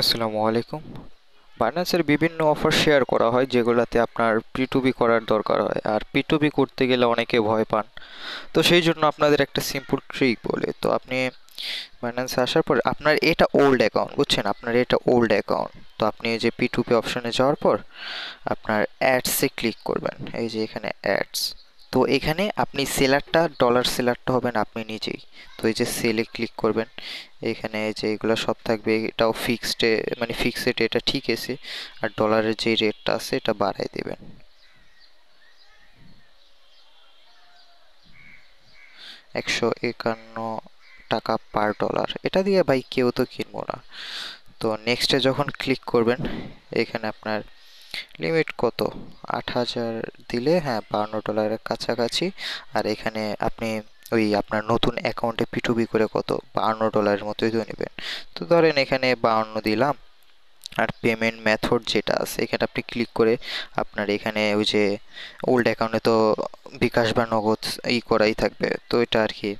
আসসালামু আলাইকুম। বাইন্যান্সের বিভিন্ন অফার শেয়ার করা হয় যেগুলাতে আপনার পি2পি করার দরকার হয়, আর পি2পি করতে গেলে অনেকে ভয় পান। তো সেই জন্য আপনাদের একটা সিম্পল ট্রিক বলে, তো আপনি বাইন্যান্সে আসার পর আপনার এটা ওল্ড অ্যাকাউন্ট, বুঝছেন, আপনার এটা ওল্ড অ্যাকাউন্ট। তো আপনি এই যে পি2পি অপশনে যাওয়ার পর আপনার অ্যাডসে ক্লিক করবেন, এই যে এখানে অ্যাডস। তো এখানে আপনি সেলারটা, ডলার সেলারটা হবেন আপনি নিজেই। তো এই যে সেলে ক্লিক করবেন, এখানে যে এগুলো সব থাকবে এটাও ফিক্সড, মানে ফিক্সড, এটা ঠিক আছে। আর ডলারের যে রেটটা আছে এটা বাড়াই দেবেন 151 টাকা পার ডলার। এটা দিয়ে ভাই কেউ তো কিনবো না। তো নেক্সটে যখন ক্লিক করবেন, এখানে আপনার লিমিট কত, 8,000 দিলে, হ্যাঁ, $52 কাছাকাছি। আর এখানে আপনি ওই আপনার নতুন অ্যাকাউন্টে পি2পি করে কত, $52 মতোই তো নেবেন। তো ধরেন এখানে 52 দিলাম। আর পেমেন্ট মেথড যেটা আছে এখানে আপনি ক্লিক করে আপনার এখানে ওই যে ওল্ড অ্যাকাউন্টে তো বিকাশ বা নগদ করাই থাকবে, তো এটা আর কি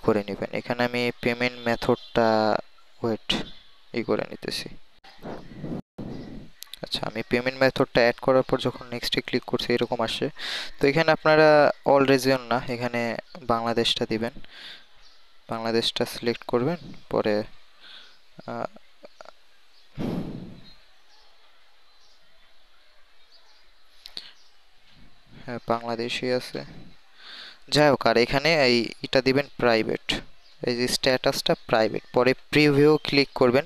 করে নেবেন। এখানে আমি পেমেন্ট মেথডটা, ওয়েট, করে নিতেছি। আচ্ছা, আমি পেমেন্ট মেথডটা অ্যাড করার পর যখন নেক্সটে ক্লিক করছি এরকম আসে। তো এখানে আপনারা অল রিজিয়ন না, এখানে বাংলাদেশটা দিবেন। বাংলাদেশটা সিলেক্ট করবেন। পরে আহ, হ্যাঁ, বাংলাদেশই আছে। যাই হোক, আর এখানে এটা দিবেন প্রাইভেট। এই যে স্ট্যাটাসটা প্রাইভেট, পরে প্রিভিউ ক্লিক করবেন।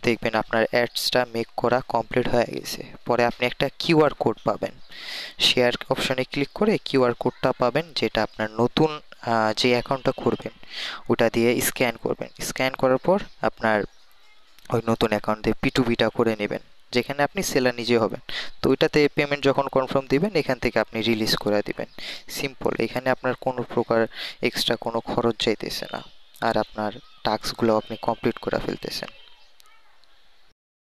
দেখবেন আপনার অ্যাডসটা মেক করা কমপ্লিট হয়ে গেছে। পরে আপনি একটা কিউআর কোড পাবেন। শেয়ার অপশনে ক্লিক করে কিউআর কোডটা পাবেন, যেটা আপনার নতুন যে অ্যাকাউন্টটা করবেন ওটা দিয়ে স্ক্যান করবেন। স্ক্যান করার পর আপনার ওই নতুন অ্যাকাউন্ট দিয়ে পি2পিটা করে নেবেন, যেখানে আপনি সেলার নিজে হবেন। তো ওইটাতে পেমেন্ট যখন কনফার্ম দিবেন এখান থেকে আপনি রিলিজ করে দিবেন। সিম্পল, এখানে আপনার কোনো প্রকার এক্সট্রা কোনো খরচ যাইতেছে না। আর আপনার টাস্কগুলো আপনি কমপ্লিট করে ফেলতেছেন।